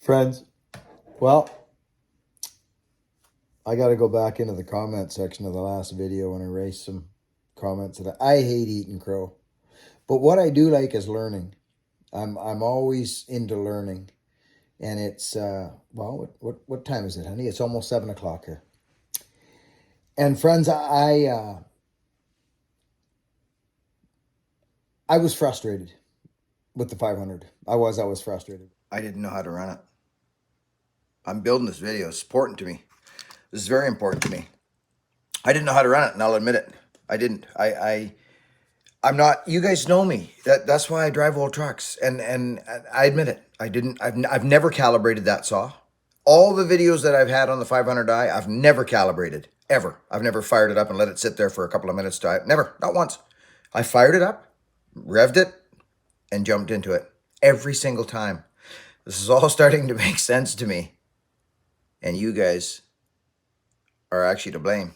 Friends, well, I got to go back into the comment section of the last video and erase some comments that I hate eating crow. But what I do like is learning. I'm always into learning. And it's well, what time is it, honey? It's almost 7 o'clock here. And friends, I was frustrated with the 500. I was frustrated. I didn't know how to run it. I'm building this video. It's important to me. This is very important to me. I didn't know how to run it, and I'll admit it. I didn't. I'm not. You guys know me. That's why I drive old trucks, and I admit it. I didn't. I've never calibrated that saw. All the videos that I've had on the 500i, I've never calibrated ever. I've never fired it up and let it sit there for a couple of minutes. Never, not once. I fired it up, revved it, and jumped into it every single time. This is all starting to make sense to me, and you guys are actually to blame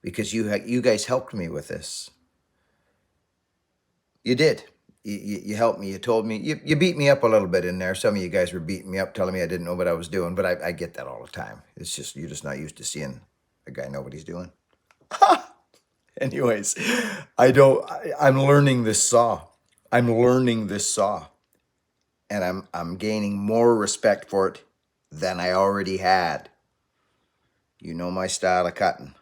because you guys helped me with this. You did. You helped me. You told me. You beat me up a little bit in there. Some of you guys were beating me up, telling me I didn't know what I was doing. But I get that all the time. It's just you're just not used to seeing a guy know what he's doing. Anyways, I'm learning this saw. I'm learning this saw, and I'm gaining more respect for it than I already had. You know my style of cutting.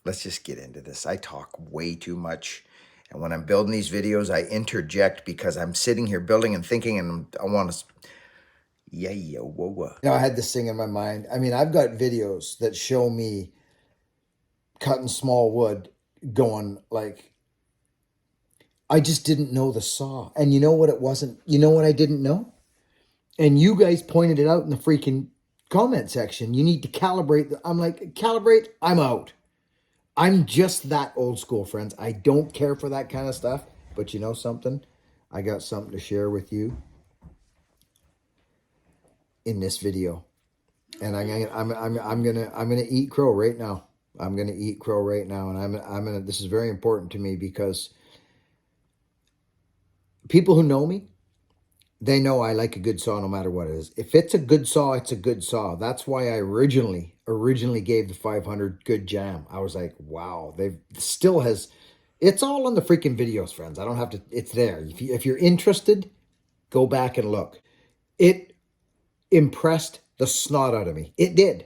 Let's just get into this. I talk way too much. And when I'm building these videos, I interject because I'm sitting here building and thinking, and I want to, whoa. You know, I had this thing in my mind. I mean, I've got videos that show me cutting small wood going like, I just didn't know the saw. And you know what it wasn't? You know what I didn't know? And you guys pointed it out in the freaking comment section. You need to calibrate. I'm like, calibrate? I'm out. I'm just that old school, friends. I don't care for that kind of stuff. But you know something? I got something to share with you in this video, and I'm gonna eat crow right now. I'm gonna eat crow right now, and I'm gonna. This is very important to me because people who know me, they know I like a good saw no matter what it is. If it's a good saw, it's a good saw. That's why I originally gave the 500 good jam. I was like, wow, Stihl has, it's all on the freaking videos, friends. I don't have to, it's there. If you're interested, go back and look. It impressed the snot out of me. It did.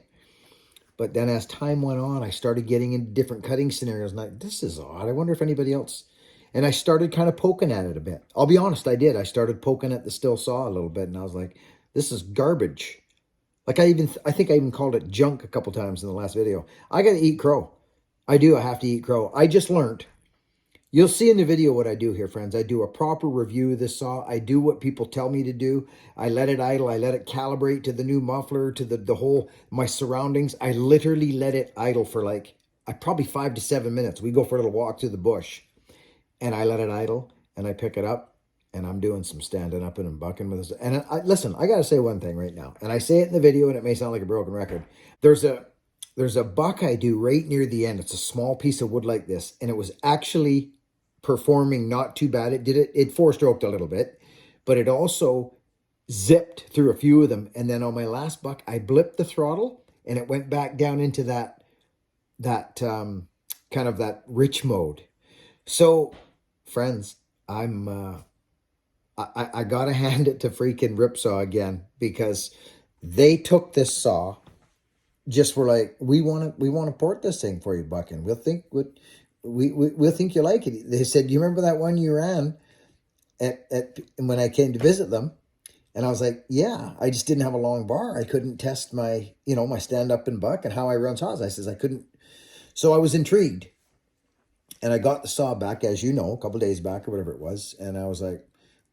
But then as time went on, I started getting into different cutting scenarios. And like, this is odd. I wonder if anybody else. And I started kind of poking at it a bit. I'll be honest, I did. I started poking at the Stihl saw a little bit, and I was like, this is garbage. Like I think I even called it junk a couple times in the last video. I got to eat crow. I do. I have to eat crow. I just learned. You'll see in the video what I do here, friends. I do a proper review of this saw. I do what people tell me to do. I let it idle. I let it calibrate to the new muffler, to the whole, my surroundings. I literally let it idle for like, probably 5 to 7 minutes. We go for a little walk through the bush. And I let it idle, and I pick it up, and I'm doing some standing up and bucking with this. And listen, I got to say one thing right now, and I say it in the video, and it may sound like a broken record. There's a buck I do right near the end. It's a small piece of wood like this, and it was actually performing not too bad. It four-stroked a little bit, but it also zipped through a few of them. And then on my last buck, I blipped the throttle, and it went back down into that kind of that rich mode. So, friends, I gotta hand it to freaking Ripsaw again, because they took this saw, just were like, we want to port this thing for you, Buckin. We'll think we'll think you like it. They said, you remember that one you ran at when I came to visit them? And I was like, yeah, I just didn't have a long bar. I couldn't test my my stand up and buck and how I run saws. I says I couldn't, so I was intrigued. And I got the saw back, as you know, a couple of days back or whatever it was. And I was like,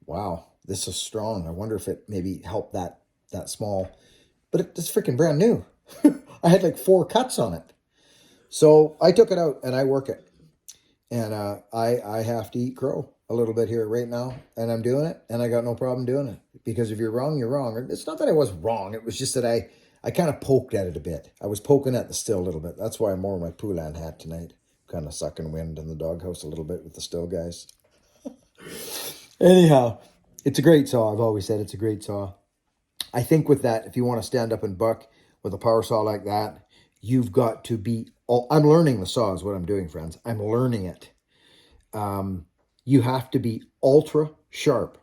wow, this is strong. I wonder if it maybe helped that small. But it's freaking brand new. I had like 4 cuts on it. So I took it out and I work it. And I have to eat crow a little bit here right now. And I'm doing it. And I got no problem doing it. Because if you're wrong, you're wrong. It's not that I was wrong. It was just that I kind of poked at it a bit. I was poking at the Stihl a little bit. That's why I'm wearing my Poulan hat tonight. Kind of sucking wind in the doghouse a little bit with the Stihl guys. Anyhow, it's a great saw. I've always said it's a great saw. I think with that, if you want to stand up and buck with a power saw like that, you've got to be, I'm learning the saw is what I'm doing, friends. I'm learning it. You have to be ultra sharp.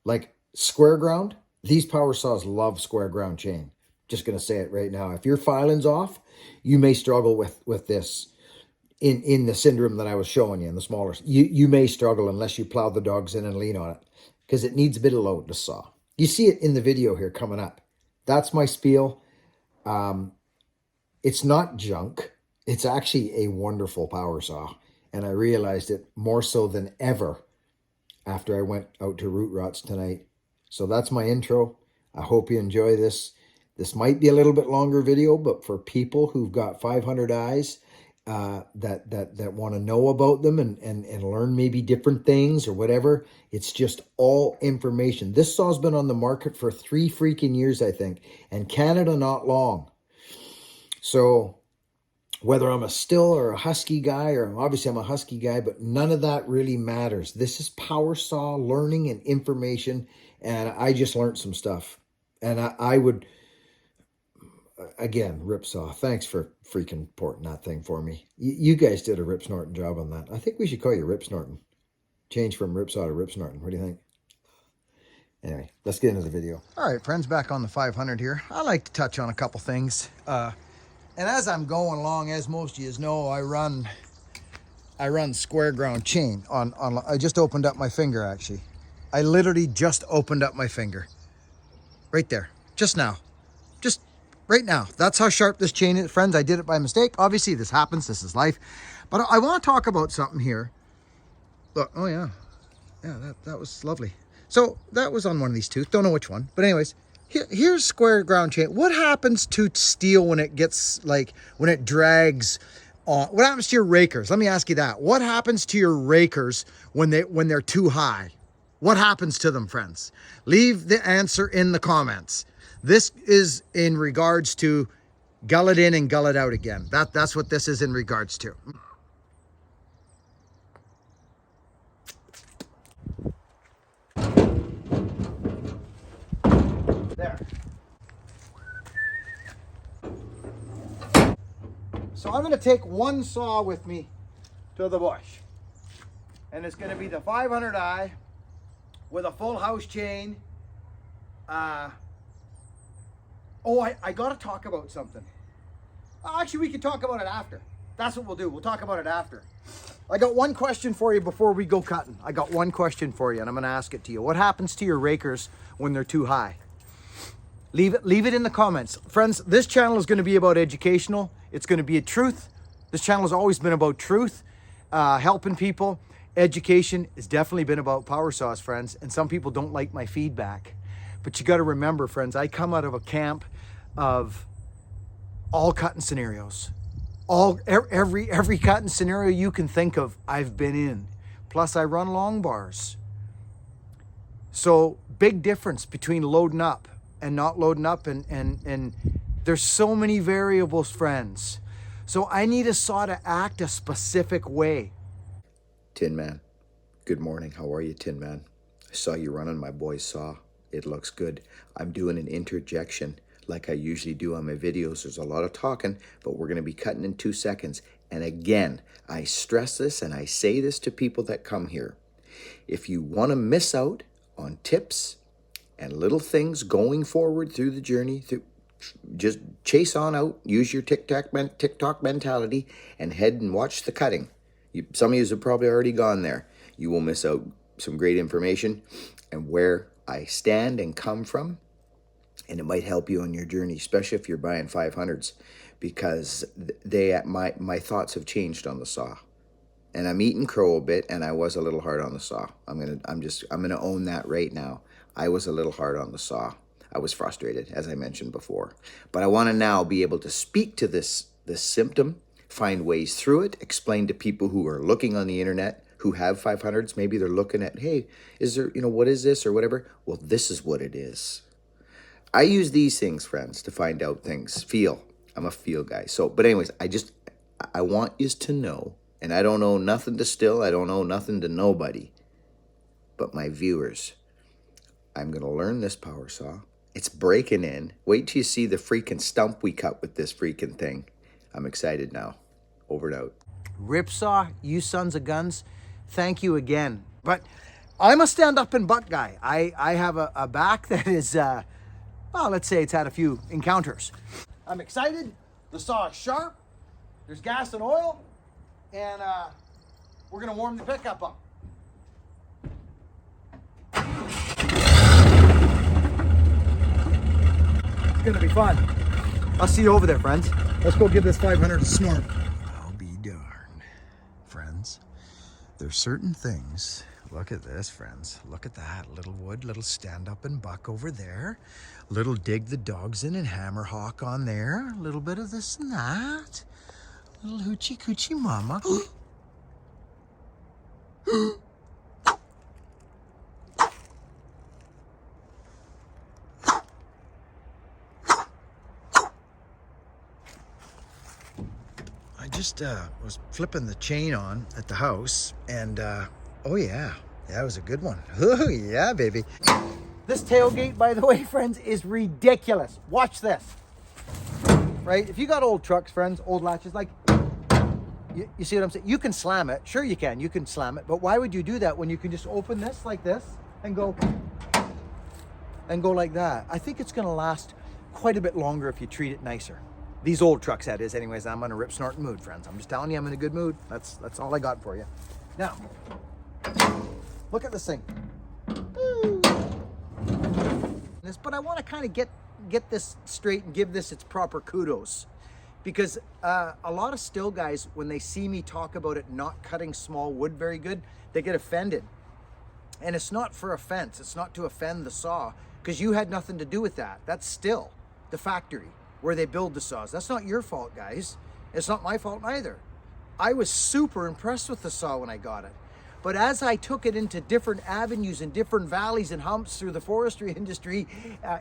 Like square ground, these power saws love square ground chain. Just going to say it right now. If your filing's off, you may struggle with this in the syndrome that I was showing you in the smaller. You may struggle unless you plow the dogs in and lean on it because it needs a bit of load to saw. You see it in the video here coming up. That's my spiel. It's not junk. It's actually a wonderful power saw. And I realized it more so than ever after I went out to root rots tonight. So that's my intro. I hope you enjoy this. This might be a little bit longer video, but for people who've got 500i's that want to know about them and learn maybe different things or whatever, it's just all information. This saw's been on the market for 3 freaking years, I think, and Canada not long. So whether I'm a Stihl or a Husky guy, or obviously I'm a Husky guy, but none of that really matters. This is power saw learning and information, and I just learned some stuff. And I would, again, rip saw. Thanks for freaking porting that thing for me. You guys did a rip snorting job on that. I think we should call you rip snorting. Change from rip saw to rip snorting. What do you think? Anyway, let's get into the video. All right, friends, back on the 500 here. I like to touch on a couple things. And as I'm going along, as most of you know, I run square ground chain on. I just opened up my finger, actually. I literally just opened up my finger. Right there, just now. Just right now. That's how sharp this chain is. Friends, I did it by mistake. Obviously, this happens. This is life. But I want to talk about something here. Look, oh yeah. Yeah, that was lovely. So that was on one of these two. Don't know which one. But anyways, here's square ground chain. What happens to steel when it gets, like, when it drags on? What happens to your rakers? Let me ask you that. What happens to your rakers when they're too high? What happens to them, friends? Leave the answer in the comments. This is in regards to gullet in and gullet out again. That's what this is in regards to. There. So I'm going to take one saw with me to the bush. And it's going to be the 500i with a full house chain. I got to talk about something. Actually, we can talk about it after. That's what we'll do. We'll talk about it after. I got one question for you before we go cutting. I got one question for you, and I'm going to ask it to you. What happens to your rakers when they're too high? Leave it in the comments. Friends, this channel is going to be about educational. It's going to be a truth. This channel has always been about truth, helping people. Education has definitely been about power saws, friends, and some people don't like my feedback. But you got to remember, friends, I come out of a camp of all cutting scenarios. Every cutting scenario you can think of, I've been in. Plus, I run long bars. So, big difference between loading up and not loading up, and there's so many variables, friends. So I need a saw to act a specific way. Tin Man, good morning. How are you, Tin Man? I saw you running my boy's saw. It looks good. I'm doing an interjection like I usually do on my videos. There's a lot of talking, but we're going to be cutting in 2 seconds. And again, I stress this and I say this to people that come here. If you want to miss out on tips and little things going forward through the journey, just chase on out, use your TikTok mentality, and head and watch the cutting. Some of you have probably already gone there. You will miss out some great information and where I stand and come from, and it might help you on your journey, especially if you're buying 500s, because my thoughts have changed on the saw. And I'm eating crow a bit, and I was a little hard on the saw. I'm gonna own that right now. I was a little hard on the saw. I was frustrated, as I mentioned before. But I want to now be able to speak to this symptom, find ways through it, explain to people who are looking on the internet, who have 500s. Maybe they're looking at, hey, is there, what is this or whatever? Well, this is what it is. I use these things, friends, to find out things. I'm a feel guy. So, but anyways, I want you to know, and I don't owe nothing to Stihl. I don't owe nothing to nobody but my viewers. I'm going to learn this power saw. It's breaking in. Wait till you see the freaking stump we cut with this freaking thing. I'm excited now. Over and out. Ripsaw, you sons of guns, thank you again. But I'm a stand-up and buck guy. I have a back that is, well, let's say it's had a few encounters. I'm excited. The saw is sharp. There's gas and oil. And we're going to warm the pickup up. It's going to be fun. I'll see you over there, friends. Let's go give this 500 a snort. I'll be darned. Friends, there's certain things. Look at this, friends. Look at that. Little wood, little stand up and buck over there. Little dig the dogs in and hammer hawk on there. A little bit of this and that. Little hoochie coochie mama. I just was flipping the chain on at the house and oh yeah, that was a good one. Oh yeah, baby. This tailgate, by the way, friends, is ridiculous. Watch this. Right? If you got old trucks, friends, old latches, like, you see what I'm saying? You can slam it. Sure you can slam it. But why would you do that when you can just open this like this and go like that? I think it's going to last quite a bit longer if you treat it nicer. These old trucks, that is. Anyways, I'm in a rip snorting mood, friends. I'm just telling you, I'm in a good mood. That's all I got for you. Now, look at this thing. But I want to kind of get this straight and give this its proper kudos. Because a lot of Stihl guys, when they see me talk about it not cutting small wood very good, they get offended. And it's not for offense. It's not to offend the saw, because you had nothing to do with that. That's Stihl, the factory, where they build the saws. That's not your fault, guys. It's not my fault either. I was super impressed with the saw when I got it. But as I took it into different avenues and different valleys and humps through the forestry industry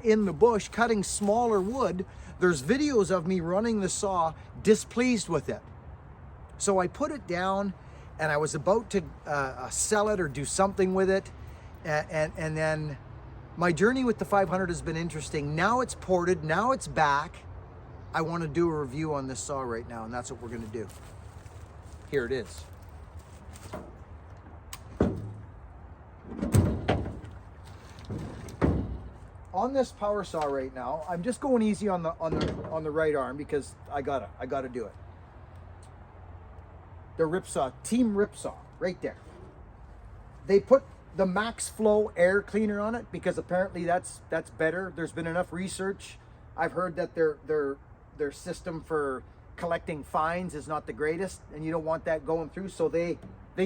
in the bush, cutting smaller wood, there's videos of me running the saw displeased with it. So I put it down and I was about to sell it or do something with it. And then my journey with the 500 has been interesting. Now it's ported, now it's back. I want to do a review on this saw right now, and that's what we're going to do. Here it is. On this power saw right now, I'm just going easy on the right arm because I gotta do it. The Ripsaw, Team Ripsaw, right there. They put the Max Flow air cleaner on it because apparently that's better. There's been enough research. I've heard that their system for collecting fines is not the greatest, and you don't want that going through. So they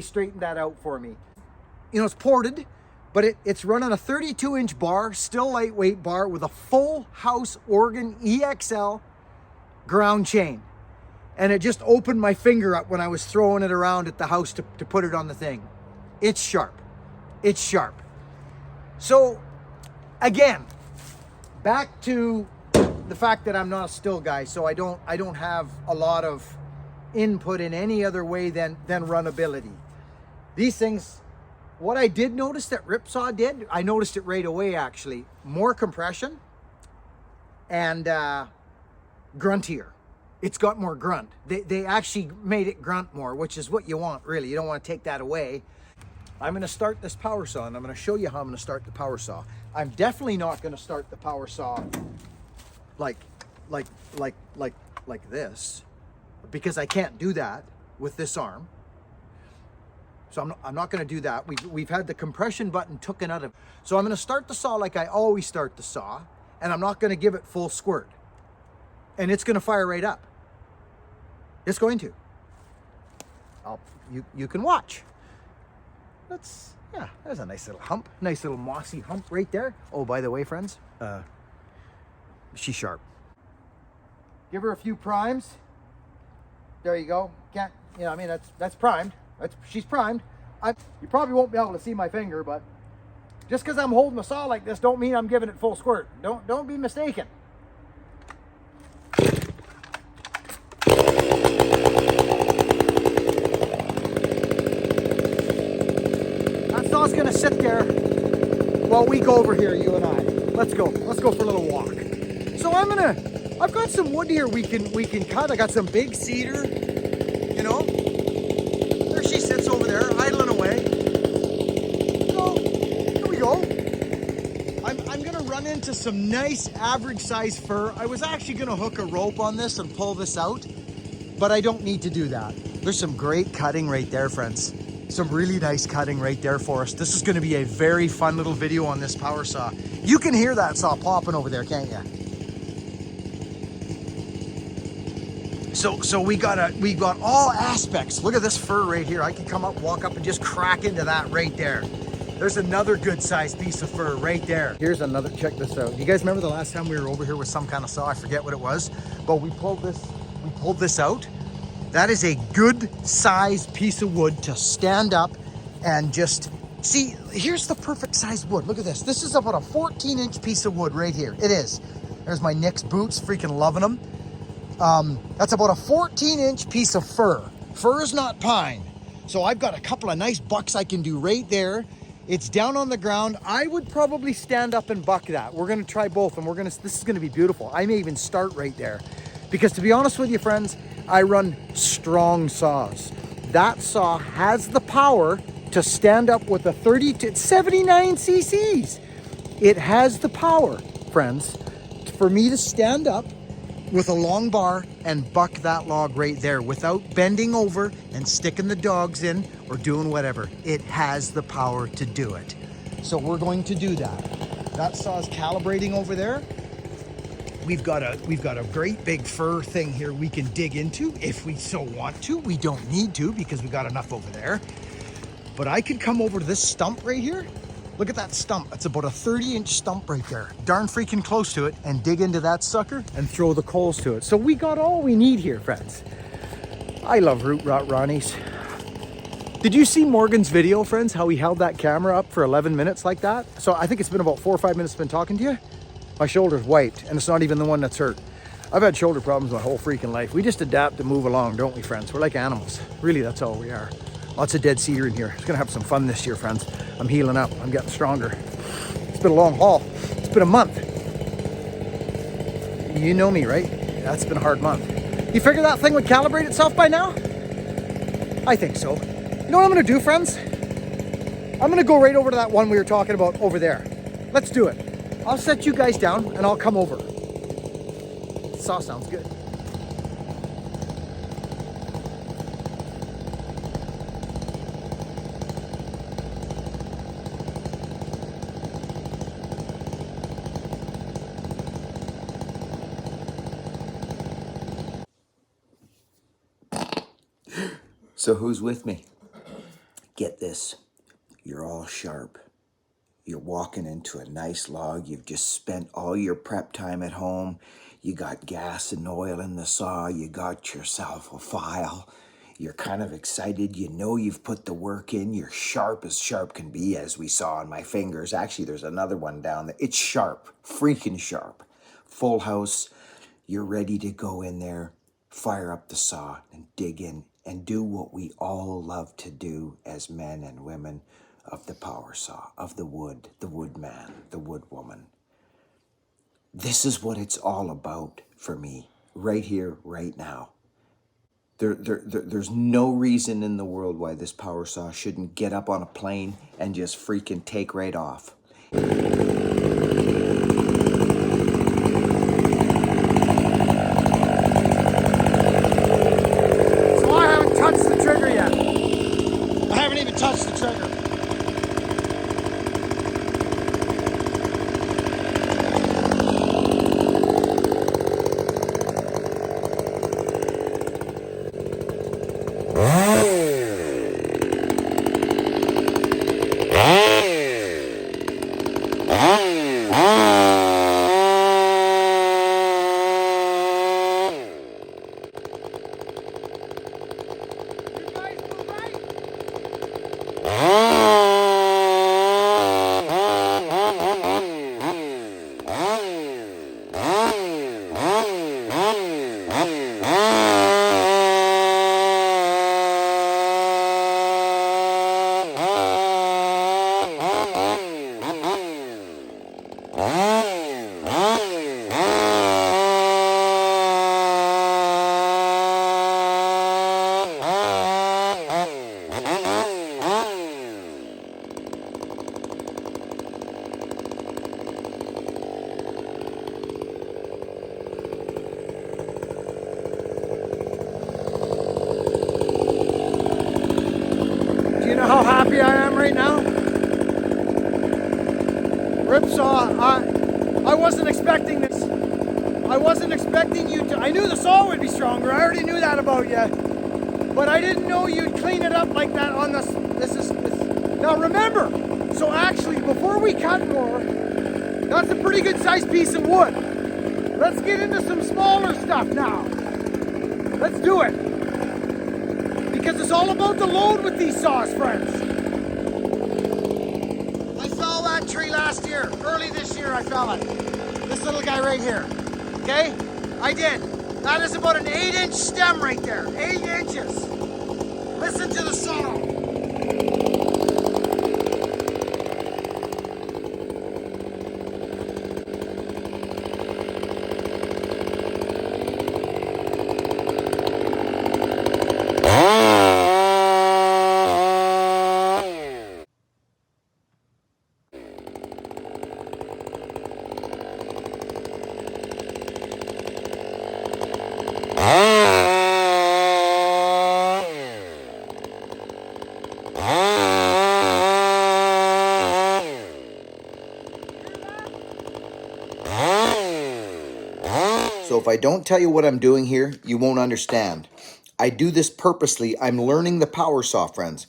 straightened that out for me. You know, it's ported, but it's running a 32-inch bar, still lightweight bar with a full house organ EXL ground chain. And it just opened my finger up when I was throwing it around at the house to put it on the thing. It's sharp. It's sharp. So, again, back to the fact that I'm not a Stihl guy, so I don't have a lot of input in any other way than runnability. These things, what I did notice that Ripsaw did, I noticed it right away actually. More compression and gruntier. It's got more grunt. They actually made it grunt more, which is what you want, really. You don't want to take that away. I'm going to start this power saw, and I'm going to show you how I'm going to start the power saw. I'm definitely not going to start the power saw like this, because I can't do that with this arm. So I'm not going to do that. We've had the compression button taken out of. So I'm going to start the saw like I always start the saw, and I'm not going to give it full squirt. And it's going to fire right up. It's going to. You can watch. There's a nice little hump, nice little mossy hump right there. Oh, by the way, friends, she's sharp. Give her a few primes. There you go. Can't, I mean, that's primed. She's primed. You probably won't be able to see my finger, but just because I'm holding the saw like this don't mean I'm giving it full squirt. Don't be mistaken. That saw's gonna sit there while we go over here, you and I. Let's go. Let's go for a little walk. So I've got some wood here we can cut. I got some big cedar, you know. There she sits over there, idling away. So, here we go. I'm gonna run into some nice average size fir. I was actually gonna hook a rope on this and pull this out, but I don't need to do that. There's some great cutting right there, friends. Some really nice cutting right there for us. This is gonna be a very fun little video on this power saw. You can hear that saw popping over there, can't you? So we got all aspects. Look at this fir right here. I can come up, walk up and just crack into that right there. There's another good sized piece of fir right there. Here's another, check this out. You guys remember the last time we were over here with some kind of saw? I forget what it was, but we pulled this out. That is a good sized piece of wood to stand up and just see. Here's the perfect sized wood. Look at this. This is about a 14-inch piece of wood right here. It is. There's my Nick's boots, freaking loving them. That's about a 14-inch piece of fir. Fir is not pine. So I've got a couple of nice bucks I can do right there. It's down on the ground. I would probably stand up and buck that. We're gonna try both and this is gonna be beautiful. I may even start right there. Because to be honest with you, friends, I run strong saws. That saw has the power to stand up with a 79 cc's. It has the power, friends, for me to stand up with a long bar and buck that log right there without bending over and sticking the dogs in or doing whatever. It has the power to do it. So we're going to do that. That saw's calibrating over there. We've got a great big fir thing here we can dig into if we so want to. We don't need to because we got enough over there. But I could come over to this stump right here. Look at that stump. It's about a 30-inch stump right there. Darn freaking close to it, and dig into that sucker and throw the coals to it. So we got all we need here, friends. I love root rot Ronnies. Did you see Morgan's video, friends? How he held that camera up for 11 minutes like that? So I think it's been about 4 or 5 minutes I've been talking to you. My shoulder's wiped, and it's not even the one that's hurt. I've had shoulder problems my whole freaking life. We just adapt to move along, don't we, friends? We're like animals. Really, that's all we are. Lots of dead cedar in here. It's gonna have some fun this year, friends. I'm healing up, I'm getting stronger. It's been a long haul. It's been a month. You know me, right? That's been a hard month. You figure that thing would calibrate itself by now? I think so. You know what I'm gonna do, friends? I'm gonna go right over to that one we were talking about over there. Let's do it. I'll set you guys down and I'll come over. Saw sounds good. So who's with me? Get this. You're all sharp. You're walking into a nice log. You've just spent all your prep time at home. You got gas and oil in the saw. You got yourself a file. You're kind of excited. You know you've put the work in. You're sharp as sharp can be, as we saw on my fingers. Actually, there's another one down there. It's sharp, freaking sharp. Full house. You're ready to go in there, fire up the saw and dig in and do what we all love to do as men and women of the power saw, of the wood man, the wood woman. This is what it's all about for me, right here, right now. There's no reason in the world why this power saw shouldn't get up on a plane and just freaking take right off. Touch the trigger. Ah! right now? Ripsaw, I wasn't expecting this. I wasn't expecting you to, I knew the saw would be stronger, I already knew that about you. But I didn't know you'd clean it up like that on this. Now remember, so actually before we cut more, that's a pretty good sized piece of wood. Let's get into some smaller stuff now. Let's do it. Because it's all about the load with these saws, friends. I fell that tree last year. Early this year I fell it. This little guy right here. Okay? I did. That is about an 8-inch stem right there. 8 inches. Listen to the saw. So if I don't tell you what I'm doing here, you won't understand. I do this purposely. I'm learning the power saw, friends.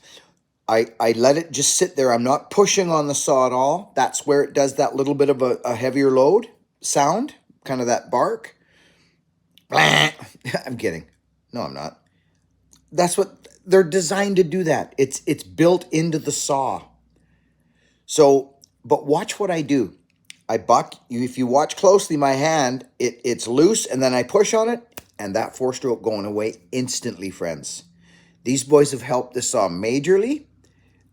I let it just sit there. I'm not pushing on the saw at all. That's where it does that little bit of a heavier load sound, kind of that bark. I'm kidding. No, I'm not. That's what they're designed to do that. It's built into the saw. So, but watch what I do. I buck, if you watch closely my hand, it's loose and then I push on it and that 4-stroke going away instantly, friends. These boys have helped this saw majorly.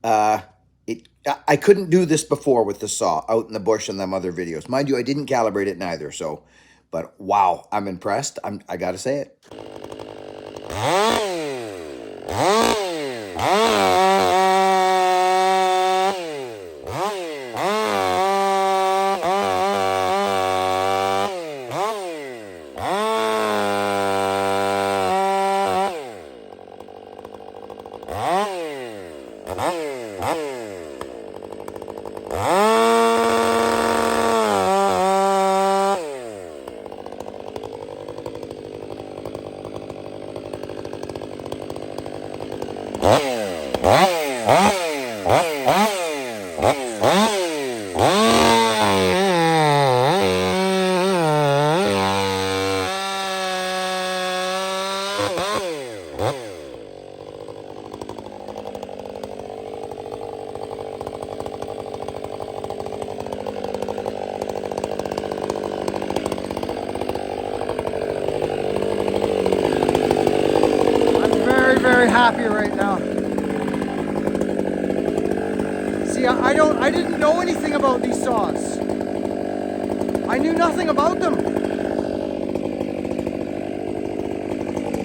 I couldn't do this before with the saw out in the bush and them other videos. Mind you, I didn't calibrate it neither. So, but wow, I'm impressed. I got to say it. Very happy right now. See, I didn't know anything about these saws. I knew nothing about them.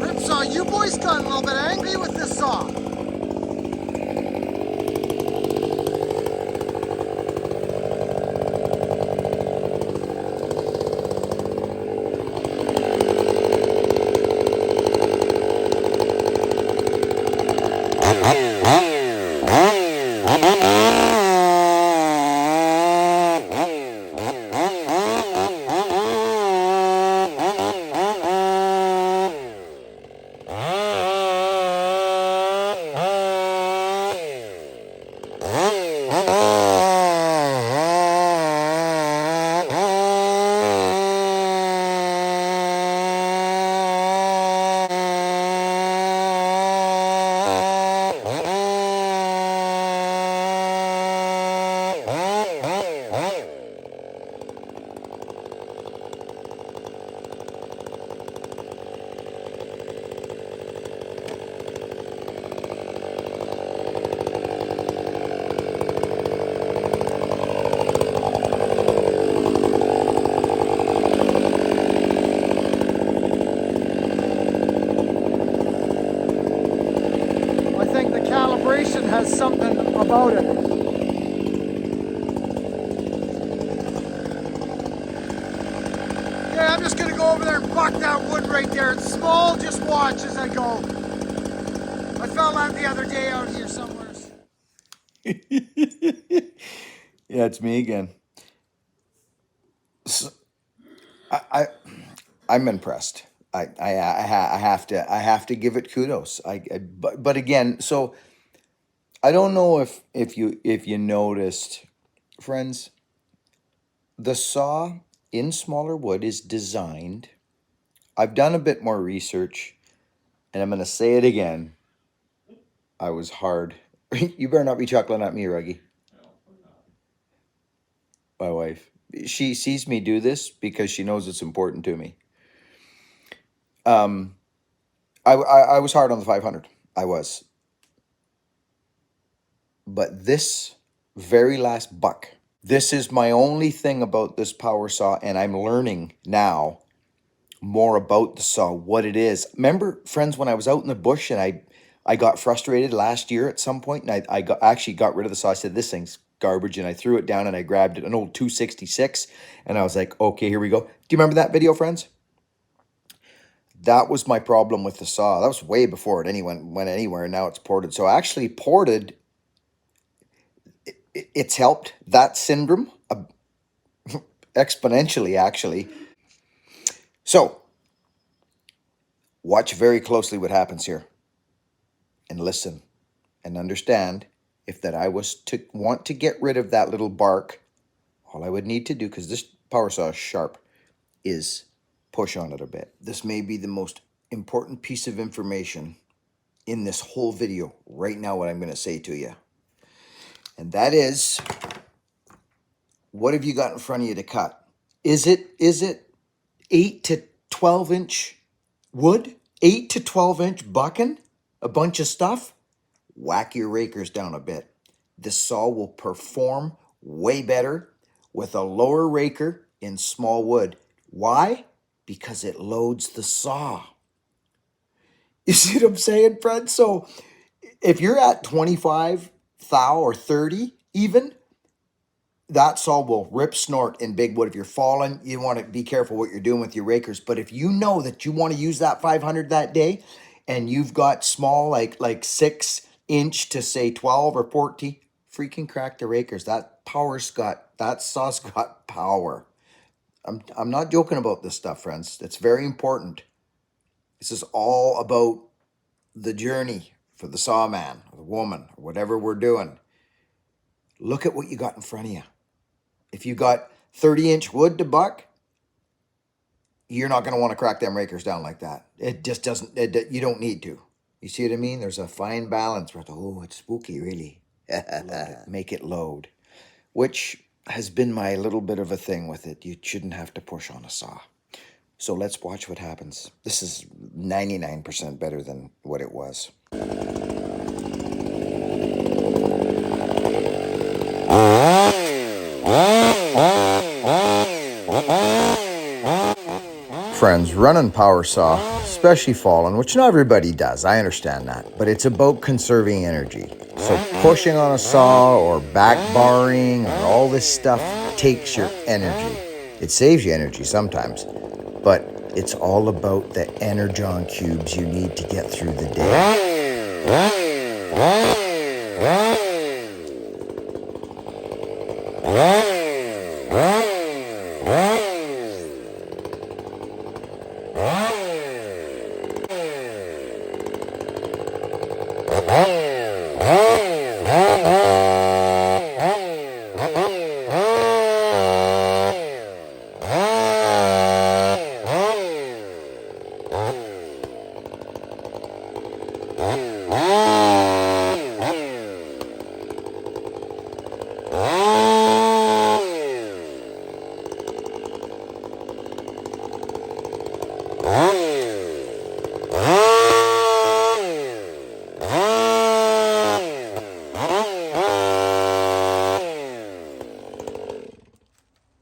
Ripsaw, you boys got a little bit angry with this saw. Has something about it. Yeah, I'm just gonna go over there and buck that wood right there. It's small, just watch as I go. I fell out the other day out here somewhere. Yeah, it's me again. So, I'm impressed. I have to give it kudos. But again, so I don't know if you noticed, friends, the saw in smaller wood is designed. I've done a bit more research, and I'm going to say it again. I was hard. You better not be chuckling at me, Ruggy. My wife. She sees me do this because she knows it's important to me. I was hard on the 500. I was. But this very last buck, this is my only thing about this power saw, and I'm learning now more about the saw, what it is. Remember, friends, when I was out in the bush and I got frustrated last year at some point, and actually got rid of the saw. I said, this thing's garbage, and I threw it down and I grabbed an old 266, and I was like, okay, here we go. Do you remember that video, friends? That was my problem with the saw. That was way before it went anywhere, and now it's ported. So actually ported, it's helped that syndrome exponentially, actually. So watch very closely what happens here, and listen and understand. If that I was to want to get rid of that little bark, all I would need to do, because this power saw is sharp, is push on it a bit. This may be the most important piece of information in this whole video right now, what I'm going to say to you. And that is, what have you got in front of you to cut? Is it 8 to 12 inch wood? 8 to 12 inch bucking? A bunch of stuff? Whack your rakers down a bit. This saw will perform way better with a lower raker in small wood. Why? Because it loads the saw. You see what I'm saying, friends? So if you're at 25 thou or 30 even, that saw will rip snort in big wood. If you're falling, you want to be careful what you're doing with your rakers. But if you know that you want to use that 500 that day, and you've got small, like 6-inch to say 12 or 14, freaking crack the rakers. That saw's got power. I'm not joking about this stuff, friends. It's very important. This is all about the journey for the sawman or the woman or whatever we're doing. Look at what you got in front of you. If you got 30-inch wood to buck, you're not going to want to crack them rakers down like that. It just doesn't, you don't need to. You see what I mean? There's a fine balance where, oh, it's spooky, really. Make it load, which has been my little bit of a thing with it. You shouldn't have to push on a saw. So let's watch what happens. This is 99% better than what it was. Friends, running power saw, especially falling, which not everybody does, I understand that, but it's about conserving energy. So pushing on a saw or back barring or all this stuff takes your energy. It saves you energy sometimes, but it's all about the energon cubes you need to get through the day.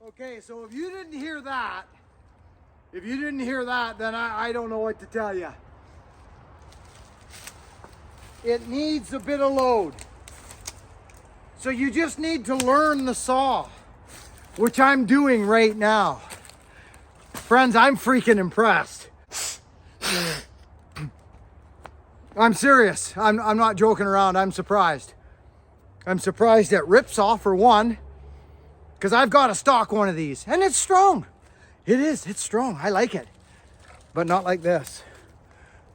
Okay, so if you didn't hear that, then I don't know what to tell you. It needs a bit of load. So you just need to learn the saw, which I'm doing right now. Friends, I'm freaking impressed. I'm serious. I'm not joking around. I'm surprised. I'm surprised at Ripsaw for one, because I've got a stock one of these, and it's strong. It is, it's strong. I like it, but not like this.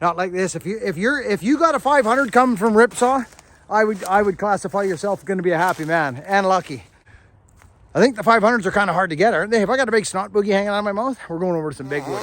Not like this. If you got a 500 coming from Ripsaw, I would classify yourself going to be a happy man and lucky. I think the 500s are kind of hard to get, aren't they? If I got a big snot boogie hanging out of my mouth, we're going over to some big wood.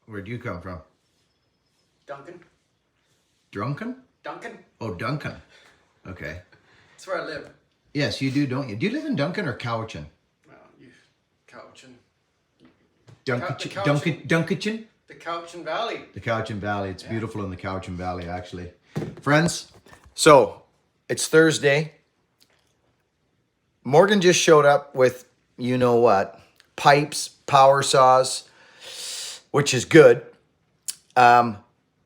Where'd you come from? Duncan? Drunken? Duncan? Oh, Duncan. Okay. That's where I live. Yes, you do, don't you? Do you live in Duncan or Cowichan? Well, you Cowichan. Dunkachin? The Cowichan Valley. The Cowichan Valley. It's beautiful in the Cowichan Valley, actually. Friends, so it's Thursday. Morgan just showed up with you know what, pipes, power saws, which is good.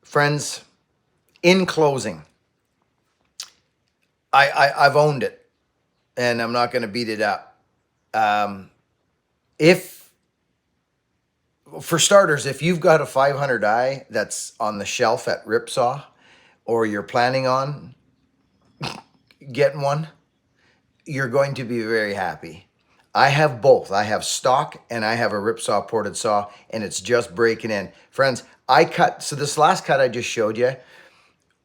Friends, in closing, I've owned it, and I'm not going to beat it up. For starters, if you've got a 500i that's on the shelf at Ripsaw, or you're planning on getting one, you're going to be very happy. I have both. I have stock and I have a Ripsaw ported saw, and it's just breaking in. Friends, so this last cut I just showed you,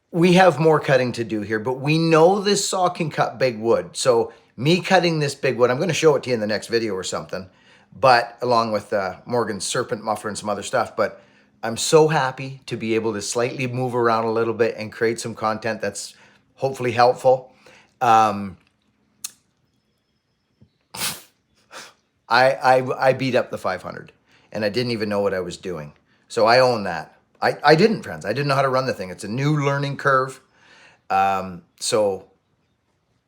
we have more cutting to do here, but we know this saw can cut big wood. So me cutting this big wood, I'm going to show it to you in the next video or something, but along with Morgan's serpent muffler and some other stuff. But I'm so happy to be able to slightly move around a little bit and create some content that's hopefully helpful. I beat up the 500, and I didn't even know what I was doing. So I own that. I didn't, friends. I didn't know how to run the thing. It's a new learning curve. So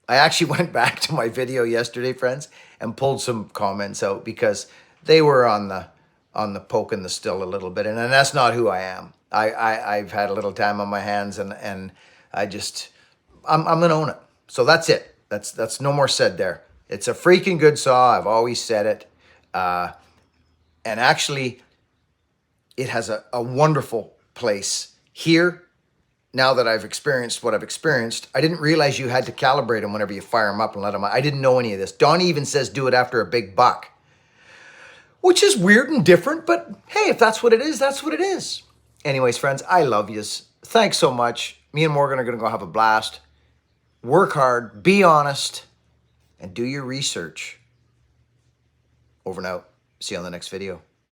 I actually went back to my video yesterday, friends, and pulled some comments out because they were on the poke and the still a little bit. And that's not who I am. I've had a little time on my hands, and I'm going to own it. So that's it. That's no more said there. It's a freaking good saw. I've always said it. And actually, it has a wonderful place here. Now that I've experienced what I've experienced, I didn't realize you had to calibrate them whenever you fire them up and let them out. I didn't know any of this. Donnie even says do it after a big buck, which is weird and different, but hey, if that's what it is, that's what it is. Anyways, friends, I love yous. Thanks so much. Me and Morgan are going to go have a blast. Work hard, be honest, and do your research. Over and out. See you on the next video.